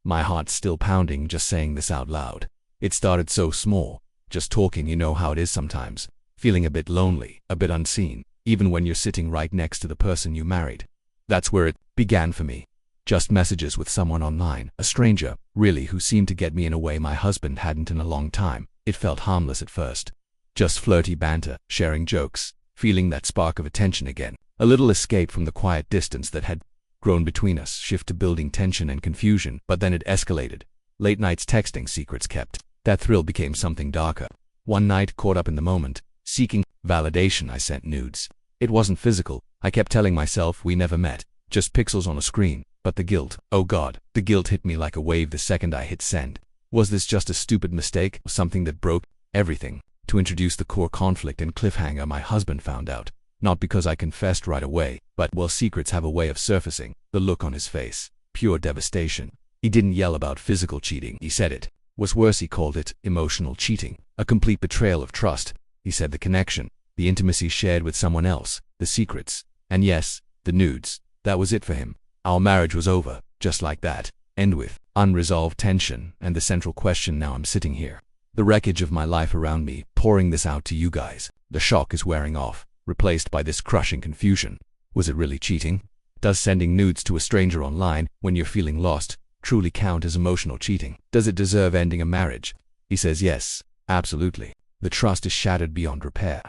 my heart still pounding just saying this out loud. It started so small, just talking, you know how it is sometimes, feeling a bit lonely, a bit unseen, even when you're sitting right next to the person you married. That's where it began for me. Just messages with someone online, a stranger, really, who seemed to get me in a way my husband hadn't in a long time. It felt harmless at first. Just flirty banter, sharing jokes, feeling that spark of attention again. A little escape from the quiet distance that had grown between us, shift to building tension and confusion, but then it escalated. Late nights texting, secrets kept. That thrill became something darker. One night, caught up in the moment, seeking validation, I sent nudes. It wasn't physical. I kept telling myself we never met, just pixels on a screen. But the guilt, oh God, the guilt hit me like a wave the second I hit send. Was this just a stupid mistake, or something that broke everything? To introduce the core conflict and cliffhanger, my husband found out. Not because I confessed right away, but, well, secrets have a way of surfacing. The look on his face, pure devastation. He didn't yell about physical cheating, he said it was worse, he called it emotional cheating. A complete betrayal of trust. He said the connection, the intimacy shared with someone else, the secrets, and yes, the nudes, that was it for him. Our marriage was over, just like that, end with unresolved tension, and the central question. Now I'm sitting here, the wreckage of my life around me, pouring this out to you guys. The shock is wearing off, replaced by this crushing confusion. Was it really cheating? Does sending nudes to a stranger online, when you're feeling lost, truly count as emotional cheating? Does it deserve ending a marriage? He says yes, absolutely. The trust is shattered beyond repair.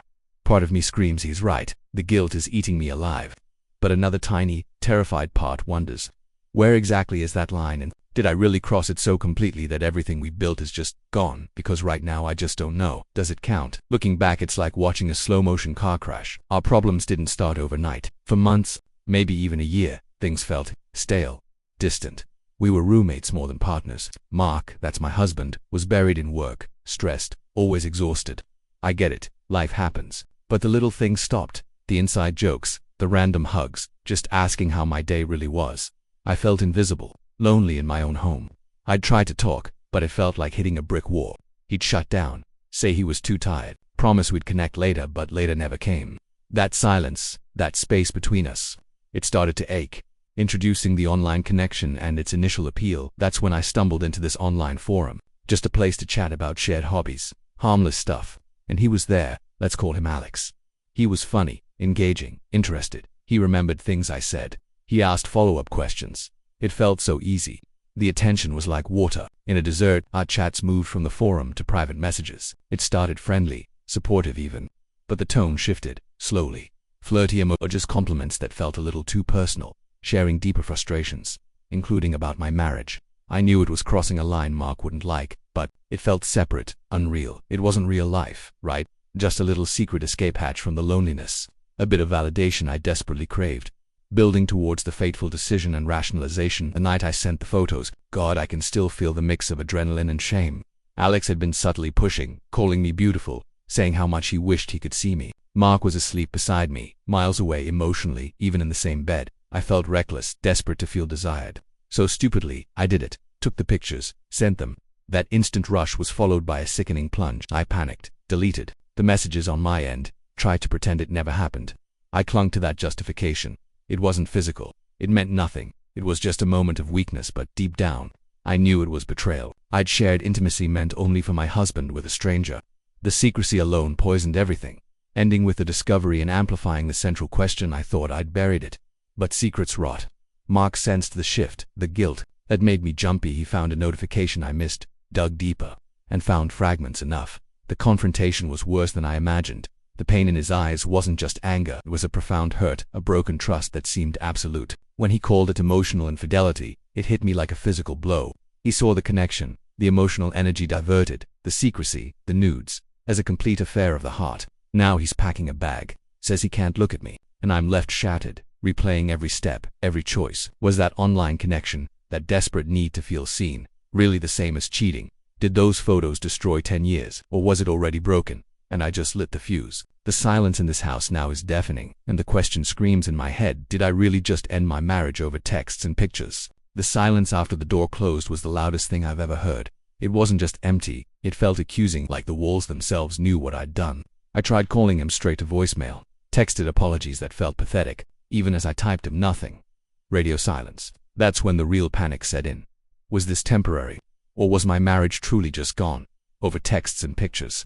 Part of me screams he's right, the guilt is eating me alive. But another tiny, terrified part wonders, where exactly is that line, and did I really cross it so completely that everything we built is just gone? Because right now I just don't know. Does it count? Looking back, it's like watching a slow-motion car crash. Our problems didn't start overnight. For months, maybe even a year, things felt stale, distant. We were roommates more than partners. Mark, that's my husband, was buried in work, stressed, always exhausted. I get it, life happens. But the little things stopped. The inside jokes, the random hugs, just asking how my day really was. I felt invisible, lonely in my own home. I'd tried to talk, but it felt like hitting a brick wall. He'd shut down, say he was too tired, promise we'd connect later, but later never came. That silence, that space between us, it started to ache. Introducing the online connection and its initial appeal, that's when I stumbled into this online forum. Just a place to chat about shared hobbies, harmless stuff. And he was there, let's call him Alex. He was funny, engaging, interested. He remembered things I said. He asked follow-up questions. It felt so easy. The attention was like water in a desert. Our chats moved from the forum to private messages. It started friendly, supportive even. But the tone shifted, slowly. Flirty emojis, compliments that felt a little too personal. Sharing deeper frustrations, including about my marriage. I knew it was crossing a line Mark wouldn't like, but it felt separate, unreal. It wasn't real life, right? Just a little secret escape hatch from the loneliness. A bit of validation I desperately craved. Building towards the fateful decision and rationalization the night I sent the photos. God, I can still feel the mix of adrenaline and shame. Alex had been subtly pushing, calling me beautiful, saying how much he wished he could see me. Mark was asleep beside me, miles away emotionally, even in the same bed. I felt reckless, desperate to feel desired. So stupidly, I did it. Took the pictures, sent them. That instant rush was followed by a sickening plunge. I panicked, deleted the messages on my end, tried to pretend it never happened. I clung to that justification. It wasn't physical. It meant nothing. It was just a moment of weakness, but deep down, I knew it was betrayal. I'd shared intimacy meant only for my husband with a stranger. The secrecy alone poisoned everything, ending with the discovery and amplifying the central question. I thought I'd buried it. But secrets rot. Mark sensed the shift, the guilt, that made me jumpy. He found a notification I missed, dug deeper, and found fragments enough. The confrontation was worse than I imagined. The pain in his eyes wasn't just anger, it was a profound hurt, a broken trust that seemed absolute. When he called it emotional infidelity, it hit me like a physical blow. He saw the connection, the emotional energy diverted, the secrecy, the nudes, as a complete affair of the heart. Now he's packing a bag, says he can't look at me, and I'm left shattered, replaying every step, every choice. Was that online connection, that desperate need to feel seen, really the same as cheating? Did those photos destroy 10 years, or was it already broken, and I just lit the fuse? The silence in this house now is deafening, and the question screams in my head, did I really just end my marriage over texts and pictures? The silence after the door closed was the loudest thing I've ever heard. It wasn't just empty, it felt accusing, like the walls themselves knew what I'd done. I tried calling him straight to voicemail, texted apologies that felt pathetic. Even as I typed him, nothing. Radio silence. That's when the real panic set in. Was this temporary? Or was my marriage truly just gone? Over texts and pictures.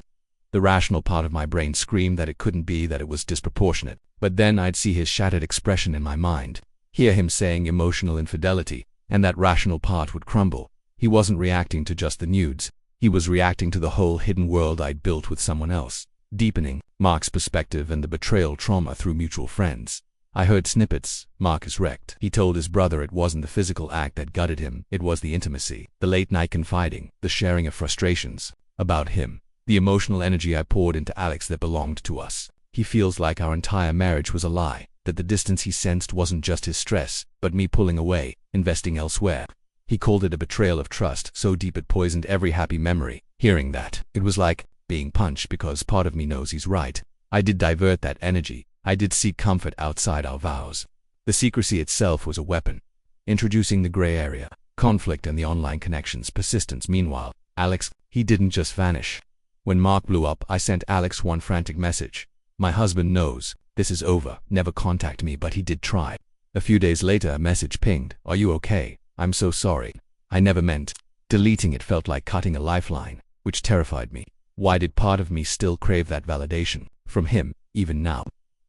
The rational part of my brain screamed that it couldn't be, that it was disproportionate. But then I'd see his shattered expression in my mind, hear him saying emotional infidelity, and that rational part would crumble. He wasn't reacting to just the nudes. He was reacting to the whole hidden world I'd built with someone else. Deepening Mark's perspective and the betrayal trauma through mutual friends. I heard snippets. Mark is wrecked. He told his brother it wasn't the physical act that gutted him, it was the intimacy, the late night confiding, the sharing of frustrations. About him. The emotional energy I poured into Alex that belonged to us. He feels like our entire marriage was a lie, that the distance he sensed wasn't just his stress, but me pulling away, investing elsewhere. He called it a betrayal of trust, so deep it poisoned every happy memory. Hearing that, it was like being punched, because part of me knows he's right. I did divert that energy. I did seek comfort outside our vows. The secrecy itself was a weapon. Introducing the gray area, conflict and the online connections, persistence. Meanwhile, Alex, he didn't just vanish. When Mark blew up, I sent Alex one frantic message. My husband knows. This is over. Never contact me, but he did try. A few days later, a message pinged. Are you okay? I'm so sorry. I never meant. Deleting it felt like cutting a lifeline, which terrified me. Why did part of me still crave that validation from him, even now?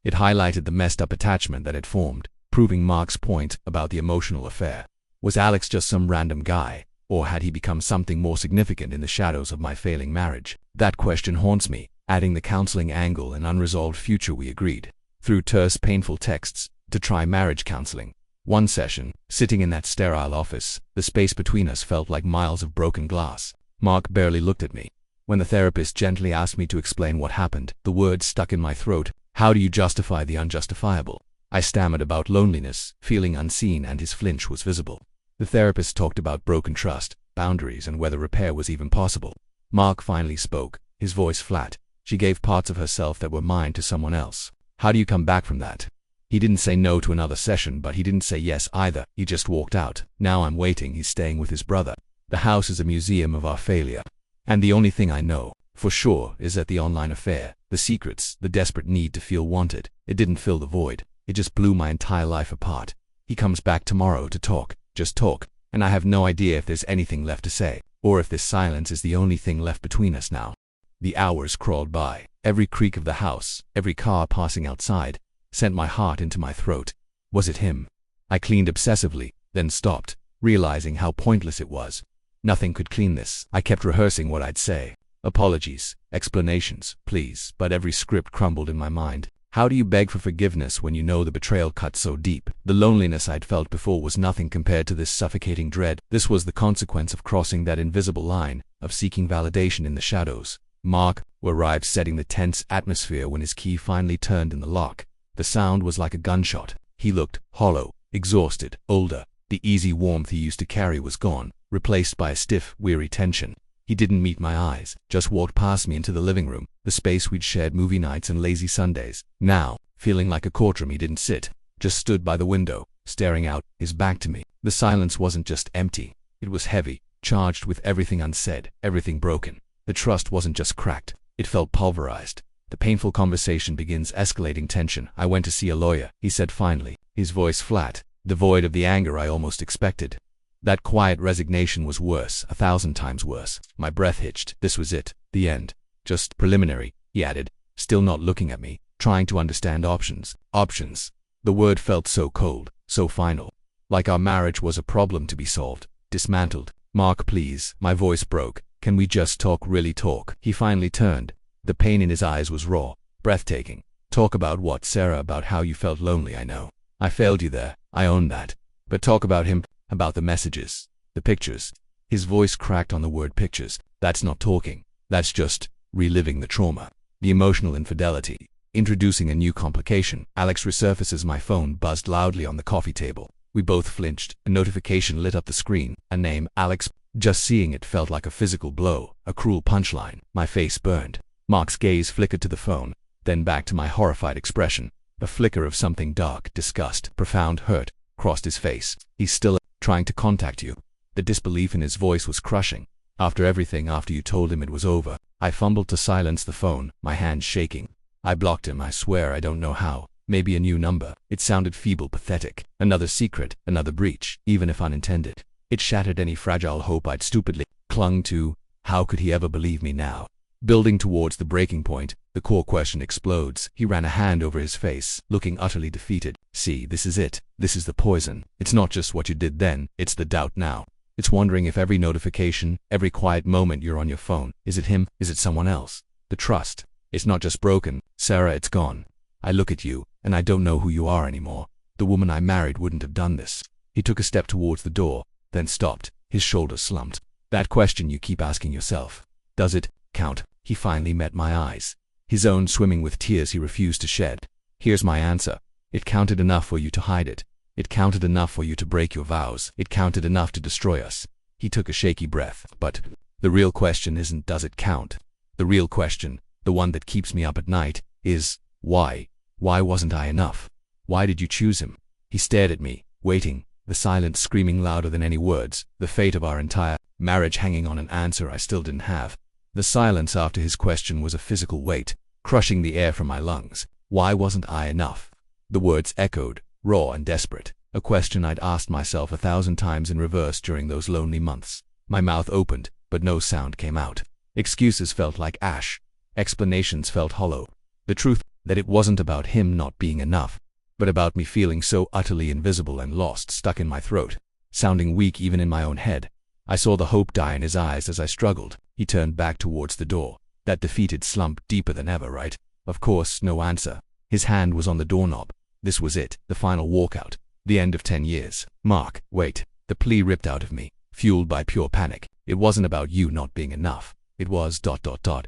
It highlighted the messed up attachment that had formed, proving Mark's point about the emotional affair. Was Alex just some random guy, or had he become something more significant in the shadows of my failing marriage? That question haunts me, adding the counseling angle and unresolved future. We agreed, through terse, painful texts, to try marriage counseling. One session, sitting in that sterile office, the space between us felt like miles of broken glass. Mark barely looked at me. When the therapist gently asked me to explain what happened, the words stuck in my throat. How do you justify the unjustifiable? I stammered about loneliness, feeling unseen, and his flinch was visible. The therapist talked about broken trust, boundaries, and whether repair was even possible. Mark finally spoke, his voice flat. She gave parts of herself that were mine to someone else. How do you come back from that? He didn't say no to another session, but he didn't say yes either. He just walked out. Now I'm waiting. He's staying with his brother. The house is a museum of our failure. And the only thing I know, for sure, is that the online affair, the secrets, the desperate need to feel wanted, it didn't fill the void. It just blew my entire life apart. He comes back tomorrow to talk, just talk, and I have no idea if there's anything left to say, or if this silence is the only thing left between us now. The hours crawled by. Every creak of the house, every car passing outside, sent my heart into my throat. Was it him? I cleaned obsessively, then stopped, realizing how pointless it was. Nothing could clean this. I kept rehearsing what I'd say. Apologies, explanations, please, but every script crumbled in my mind. How do you beg for forgiveness when you know the betrayal cut so deep? The loneliness I'd felt before was nothing compared to this suffocating dread. This was the consequence of crossing that invisible line, of seeking validation in the shadows. Mark arrived, setting the tense atmosphere when his key finally turned in the lock. The sound was like a gunshot. He looked hollow, exhausted, older. The easy warmth he used to carry was gone, replaced by a stiff, weary tension. He didn't meet my eyes, just walked past me into the living room, the space we'd shared movie nights and lazy Sundays. Now, feeling like a courtroom, he didn't sit, just stood by the window, staring out, his back to me. The silence wasn't just empty. It was heavy, charged with everything unsaid, everything broken. The trust wasn't just cracked, it felt pulverized. The painful conversation begins, escalating tension. I went to see a lawyer, he said finally, his voice flat, devoid of the anger I almost expected. That quiet resignation was worse, 1,000 times worse. My breath hitched. This was it, the end. Just preliminary, he added, still not looking at me, trying to understand options. Options. The word felt so cold, so final. Like our marriage was a problem to be solved, dismantled. Mark, please. My voice broke. Can we just talk, really talk? He finally turned. The pain in his eyes was raw, breathtaking. Talk about what, Sarah? About how you felt lonely, I know. I failed you there, I own that. But talk about him, about the messages, the pictures. His voice cracked on the word pictures. That's not talking. That's just reliving the trauma. The emotional infidelity. Introducing a new complication. Alex resurfaces. My phone buzzed loudly on the coffee table. We both flinched. A notification lit up the screen. A name, Alex. Just seeing it felt like a physical blow, a cruel punchline. My face burned. Mark's gaze flickered to the phone, then back to my horrified expression. A flicker of something dark, disgust, profound hurt, crossed his face. He's still trying to contact you. The disbelief in his voice was crushing. After everything, after you told him it was over. I fumbled to silence the phone, my hands shaking. I blocked him, I swear. I don't know how. Maybe a new number. It sounded feeble, pathetic. Another secret, another breach, even if unintended. It shattered any fragile hope I'd stupidly clung to. How could he ever believe me now? Building towards the breaking point, the core question explodes. He ran a hand over his face, looking utterly defeated. See, this is it. This is the poison. It's not just what you did then, it's the doubt now. It's wondering if every notification, every quiet moment you're on your phone, is it him? Is it someone else? The trust. It's not just broken, Sarah, it's gone. I look at you, and I don't know who you are anymore. The woman I married wouldn't have done this. He took a step towards the door, then stopped, his shoulders slumped. That question you keep asking yourself. Does it count? He finally met my eyes. His own swimming with tears he refused to shed. Here's my answer. It counted enough for you to hide it. It counted enough for you to break your vows. It counted enough to destroy us. He took a shaky breath. But the real question isn't does it count? The real question, the one that keeps me up at night, is why? Why wasn't I enough? Why did you choose him? He stared at me, waiting, the silence screaming louder than any words, the fate of our entire marriage hanging on an answer I still didn't have. The silence after his question was a physical weight, crushing the air from my lungs. Why wasn't I enough? The words echoed, raw and desperate, a question I'd asked myself 1,000 times in reverse during those lonely months. My mouth opened, but no sound came out. Excuses felt like ash. Explanations felt hollow. The truth that it wasn't about him not being enough, but about me feeling so utterly invisible and lost stuck in my throat, sounding weak even in my own head. I saw the hope die in his eyes as I struggled. He turned back towards the door, that defeated slump deeper than ever, right? Of course, no answer. His hand was on the doorknob. This was it, the final walkout, the end of 10 years. Mark, wait. The plea ripped out of me, fueled by pure panic. It wasn't about you not being enough. It was ...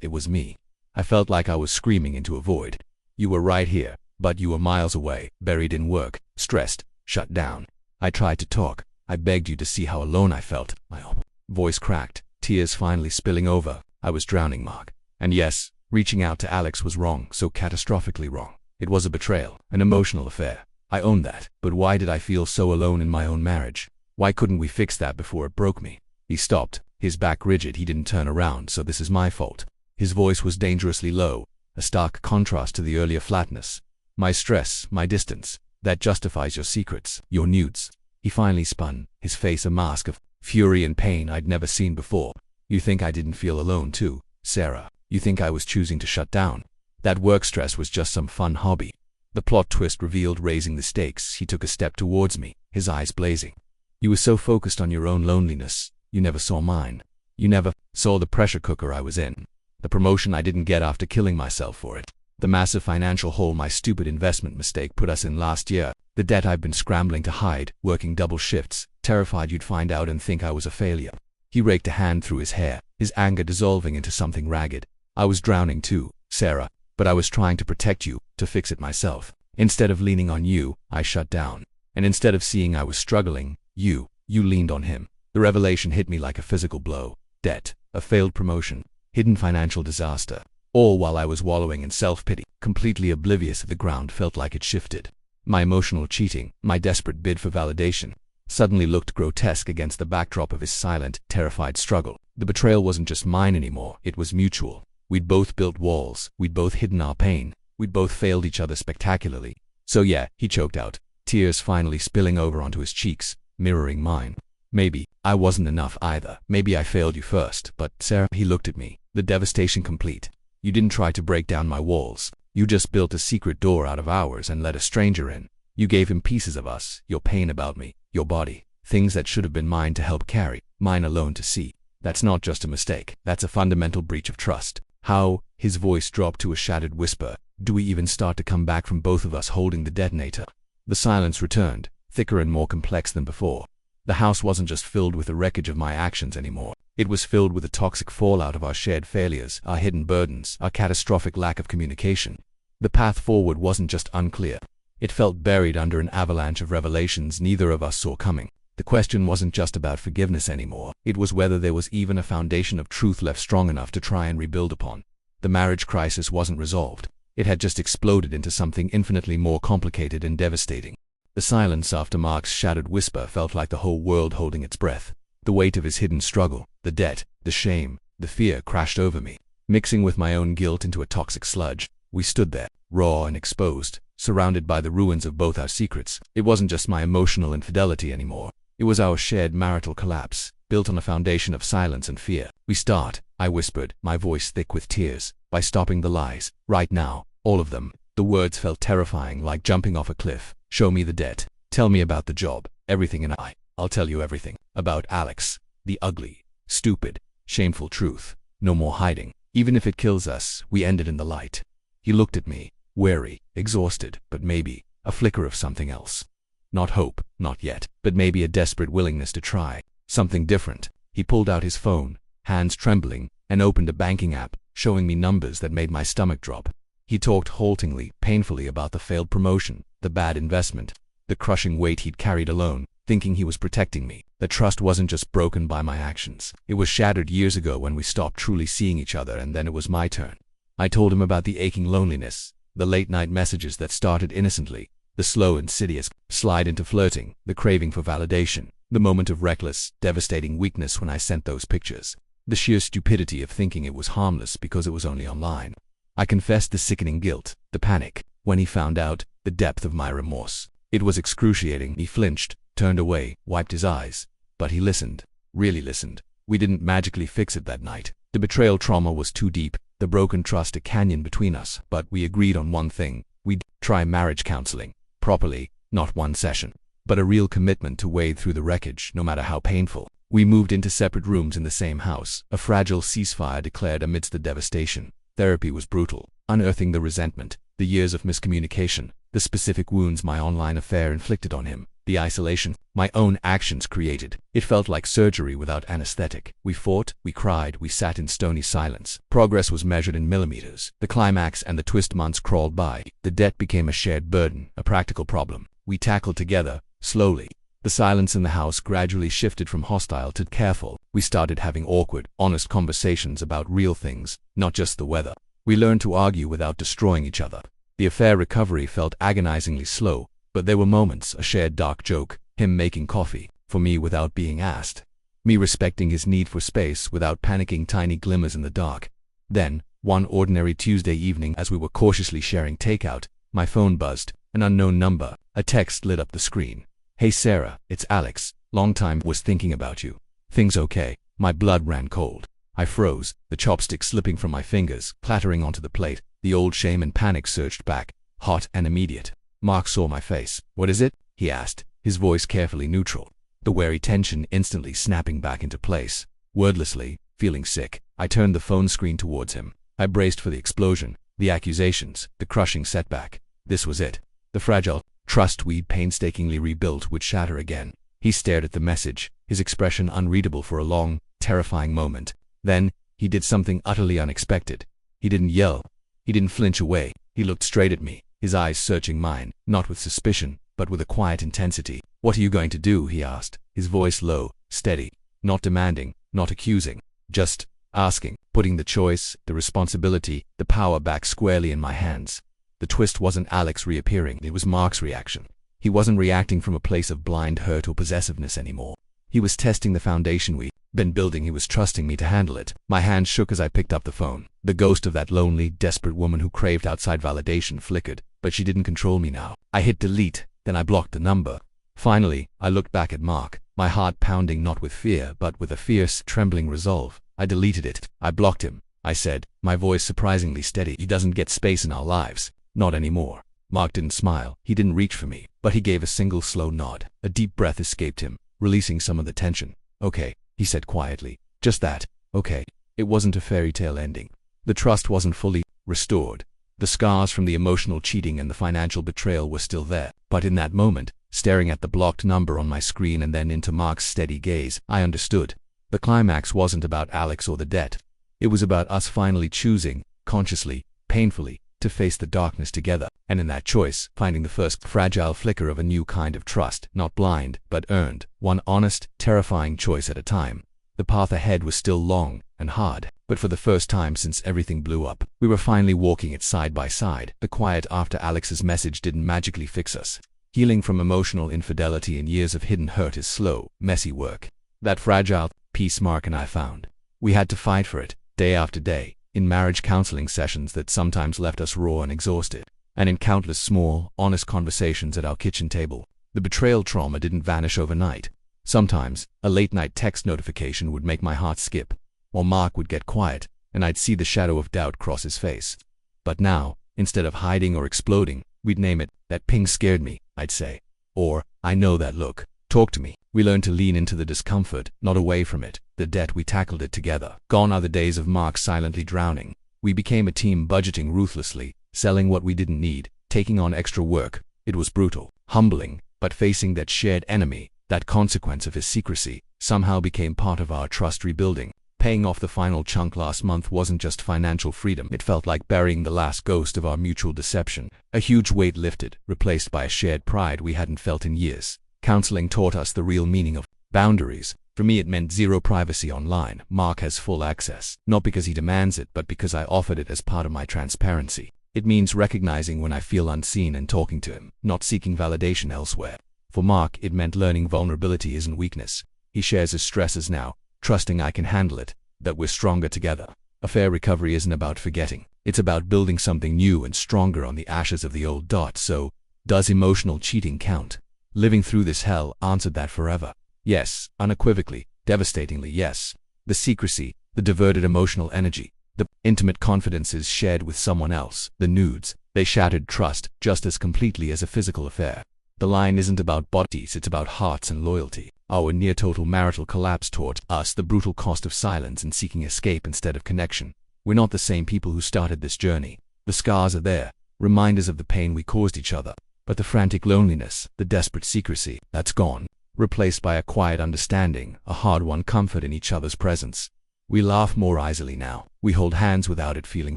It was me. I felt like I was screaming into a void. You were right here, but you were miles away, buried in work, stressed, shut down. I tried to talk. I begged you to see how alone I felt. My voice cracked, tears finally spilling over. I was drowning, Mark. And yes, reaching out to Alex was wrong, so catastrophically wrong. It was a betrayal, an emotional affair. I own that. But why did I feel so alone in my own marriage? Why couldn't we fix that before it broke me? He stopped, his back rigid. He didn't turn around, so this is my fault. His voice was dangerously low, a stark contrast to the earlier flatness. My stress, my distance, that justifies your secrets, your nudes. He finally spun, his face a mask of fury and pain I'd never seen before. You think I didn't feel alone too, Sarah? You think I was choosing to shut down? That work stress was just some fun hobby. The plot twist revealed raising the stakes. He took a step towards me, his eyes blazing. You were so focused on your own loneliness, you never saw mine. You never saw the pressure cooker I was in. The promotion I didn't get after killing myself for it. The massive financial hole my stupid investment mistake put us in last year. The debt I've been scrambling to hide, working double shifts, terrified you'd find out and think I was a failure. He raked a hand through his hair, his anger dissolving into something ragged. I was drowning too, Sarah, but I was trying to protect you, to fix it myself. Instead of leaning on you, I shut down. And instead of seeing I was struggling, you leaned on him. The revelation hit me like a physical blow. Debt, a failed promotion, hidden financial disaster. All while I was wallowing in self-pity, completely oblivious of the ground felt like it shifted. My emotional cheating, my desperate bid for validation, suddenly looked grotesque against the backdrop of his silent, terrified struggle. The betrayal wasn't just mine anymore, it was mutual. We'd both built walls, we'd both hidden our pain, we'd both failed each other spectacularly. So yeah, he choked out, tears finally spilling over onto his cheeks, mirroring mine. Maybe I wasn't enough either. Maybe I failed you first, but Sarah, he looked at me, the devastation complete. You didn't try to break down my walls. You just built a secret door out of ours and let a stranger in. You gave him pieces of us, your pain about me, your body, things that should have been mine to help carry, mine alone to see. That's not just a mistake, that's a fundamental breach of trust. How? His voice dropped to a shattered whisper. Do we even start to come back from both of us holding the detonator? The silence returned, thicker and more complex than before. The house wasn't just filled with the wreckage of my actions anymore. It was filled with the toxic fallout of our shared failures, our hidden burdens, our catastrophic lack of communication. The path forward wasn't just unclear. It felt buried under an avalanche of revelations neither of us saw coming. The question wasn't just about forgiveness anymore. It was whether there was even a foundation of truth left strong enough to try and rebuild upon. The marriage crisis wasn't resolved. It had just exploded into something infinitely more complicated and devastating. The silence after Mark's shattered whisper felt like the whole world holding its breath. The weight of his hidden struggle, the debt, the shame, the fear crashed over me, mixing with my own guilt into a toxic sludge. We stood there, raw and exposed, surrounded by the ruins of both our secrets. It wasn't just my emotional infidelity anymore. It was our shared marital collapse, built on a foundation of silence and fear. We start, I whispered, my voice thick with tears, by stopping the lies. Right now, all of them. The words felt terrifying, like jumping off a cliff. Show me the debt. Tell me about the job. Everything, and I'll tell you everything. About Alex. The ugly, stupid, shameful truth. No more hiding. Even if it kills us, we end it in the light. He looked at me, weary, exhausted, but maybe a flicker of something else. Not hope, not yet, but maybe a desperate willingness to try something different. He pulled out his phone, hands trembling, and opened a banking app, showing me numbers that made my stomach drop. He talked haltingly, painfully about the failed promotion, the bad investment, the crushing weight he'd carried alone, thinking he was protecting me. The trust wasn't just broken by my actions. It was shattered years ago when we stopped truly seeing each other, and then it was my turn. I told him about the aching loneliness, the late-night messages that started innocently, the slow, insidious slide into flirting, the craving for validation, the moment of reckless, devastating weakness when I sent those pictures, the sheer stupidity of thinking it was harmless because it was only online. I confessed the sickening guilt, the panic, when he found out, the depth of my remorse. It was excruciating. He flinched, turned away, wiped his eyes. But he listened, really listened. We didn't magically fix it that night. The betrayal trauma was too deep, the broken trust a canyon between us, but we agreed on one thing. We'd try marriage counseling. Properly, not one session, but a real commitment to wade through the wreckage, no matter how painful. We moved into separate rooms in the same house, a fragile ceasefire declared amidst the devastation. Therapy was brutal, unearthing the resentment, the years of miscommunication, the specific wounds my online affair inflicted on him, the isolation my own actions created. It felt like surgery without anesthetic. We fought, we cried, we sat in stony silence. Progress was measured in millimeters. The climax and the twist months crawled by. The debt became a shared burden, a practical problem. We tackled together, slowly. The silence in the house gradually shifted from hostile to careful. We started having awkward, honest conversations about real things, not just the weather. We learned to argue without destroying each other. The affair recovery felt agonizingly slow, but there were moments, a shared dark joke, him making coffee for me without being asked, me respecting his need for space without panicking, tiny glimmers in the dark. Then, one ordinary Tuesday evening as we were cautiously sharing takeout, my phone buzzed, an unknown number. A text lit up the screen. "Hey Sarah, it's Alex. Long time, was thinking about you. Things okay?" My blood ran cold. I froze, the chopstick slipping from my fingers, clattering onto the plate. The old shame and panic surged back, hot and immediate. Mark saw my face. "What is it?" he asked, his voice carefully neutral, the wary tension instantly snapping back into place. Wordlessly, feeling sick, I turned the phone screen towards him. I braced for the explosion, the accusations, the crushing setback. This was it. The fragile trust we'd painstakingly rebuilt would shatter again. He stared at the message, his expression unreadable for a long, terrifying moment. Then, he did something utterly unexpected. He didn't yell. He didn't flinch away. He looked straight at me, his eyes searching mine, not with suspicion, but with a quiet intensity. "What are you going to do?" he asked, his voice low, steady, not demanding, not accusing, just asking, putting the choice, the responsibility, the power back squarely in my hands. The twist wasn't Alex reappearing, it was Mark's reaction. He wasn't reacting from a place of blind hurt or possessiveness anymore. He was testing the foundation we'd been building. He was trusting me to handle it. My hand shook as I picked up the phone. The ghost of that lonely, desperate woman who craved outside validation flickered, but she didn't control me now. I hit delete, then I blocked the number. Finally, I looked back at Mark, my heart pounding not with fear, but with a fierce, trembling resolve. I deleted it. I blocked him, I said, my voice surprisingly steady. "He doesn't get space in our lives. Not anymore." Mark didn't smile. He didn't reach for me, but he gave a single slow nod. A deep breath escaped him, releasing some of the tension. "Okay," he said quietly. "Just that. Okay." It wasn't a fairy tale ending. The trust wasn't fully restored. The scars from the emotional cheating and the financial betrayal were still there. But in that moment, staring at the blocked number on my screen and then into Mark's steady gaze, I understood. The climax wasn't about Alex or the debt. It was about us finally choosing, consciously, painfully, to face the darkness together, and in that choice, finding the first fragile flicker of a new kind of trust, not blind, but earned, one honest, terrifying choice at a time. The path ahead was still long and hard, but for the first time since everything blew up, we were finally walking it side by side. The quiet after Alex's message didn't magically fix us. Healing from emotional infidelity and years of hidden hurt is slow, messy work. That fragile peace Mark and I found. We had to fight for it, day after day, in marriage counseling sessions that sometimes left us raw and exhausted, and in countless small, honest conversations at our kitchen table. The betrayal trauma didn't vanish overnight. Sometimes, a late-night text notification would make my heart skip, or Mark would get quiet, and I'd see the shadow of doubt cross his face. But now, instead of hiding or exploding, we'd name it. "That ping scared me," I'd say. Or, "I know that look. Talk to me." We learned to lean into the discomfort, not away from it. The debt, we tackled it together. Gone are the days of Mark silently drowning. We became a team, budgeting ruthlessly, selling what we didn't need, taking on extra work. It was brutal, humbling, but facing that shared enemy, that consequence of his secrecy, somehow became part of our trust rebuilding. Paying off the final chunk last month wasn't just financial freedom. It felt like burying the last ghost of our mutual deception. A huge weight lifted, replaced by a shared pride we hadn't felt in years. Counseling taught us the real meaning of boundaries. For me, it meant zero privacy online. Mark has full access, not because he demands it, but because I offered it as part of my transparency. It means recognizing when I feel unseen and talking to him, not seeking validation elsewhere. For Mark, it meant learning vulnerability isn't weakness. He shares his stresses now, trusting I can handle it, that we're stronger together. A fair recovery isn't about forgetting. It's about building something new and stronger on the ashes of the old. So, does emotional cheating count? Living through this hell answered that forever. Yes, unequivocally, devastatingly yes. The secrecy, the diverted emotional energy, the intimate confidences shared with someone else, the nudes, they shattered trust just as completely as a physical affair. The line isn't about bodies, it's about hearts and loyalty. Our near-total marital collapse taught us the brutal cost of silence and seeking escape instead of connection. We're not the same people who started this journey. The scars are there, reminders of the pain we caused each other. But the frantic loneliness, the desperate secrecy, that's gone, replaced by a quiet understanding, a hard-won comfort in each other's presence. We laugh more easily now. We hold hands without it feeling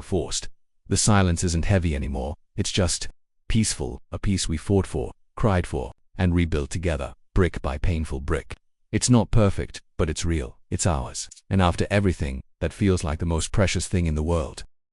forced. The silence isn't heavy anymore. It's just peaceful, a peace we fought for, cried for, and rebuilt together, brick by painful brick. It's not perfect, but it's real. It's ours. And after everything, that feels like the most precious thing in the world.